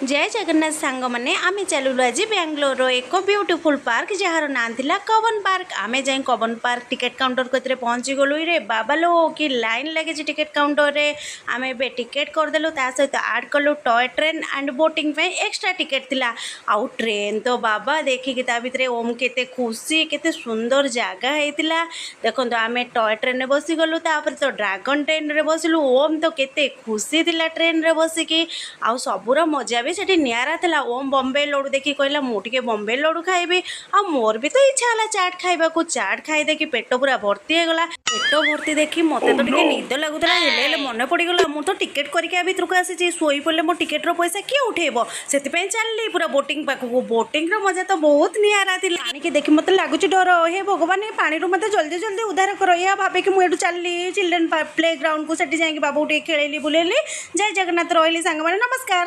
जय जगन्नाथ सांग मैंने आम चलू आज बेंगलोर एक ब्यूटीफुल पार्क जार ना था कवन पार्क। आम जाए कवन पार्क टिकेट काउंटर को पहुँची गलु रे बाबा लो कि लाइन लगे टिकेट काउंटर रे आम ए टिकेट करदेलु सहित आड कलु टॉय ट्रेन एंड बोटिंग पे एक्स्ट्रा टिकेट थिला। आउ ट्रेन तो बाबा देखिकी भितर ओम केते खुशी केते सुंदर जगह होता। देखो आम टॉय ट्रेन रे बसी गलु तो ड्रैगन ट्रेन रे बसिलु ओम तो केते खुशी थिला ट्रेन रे बसिकी। आउ सबुर मजा भी सेठी नियारा थिला। ओम बॉम्बे लड्डू देखी कहला मुझे बॉम्बे लड्डू खाइबी आ मोर भी तो इच्छा है चाट खाइबा को। चाट खाई देखी पेट पूरा भर्ती हो गला। पेट भर्ती देखी मत तो निद लगुला हेले मन पड़गला मुझे तो टिकेट करके भितर को आसी शोई पड़े मो टिकेट पैसा किए उठेब से चलली पूरा बोटिंग पाखक। बोटिंग मजा तो बहुत नियारा थी। पानी देखी मत लगुच डर हे भगवान ये पानी मत जल्दी जल्दी उद्धार कर या भाविकी मुझे चलली चिल्ड्रेन प्ले ग्राउंड को सेठी जाकि बाबू टे खेली बुलेली। जय जगन्नाथ रही सांग नमस्कार।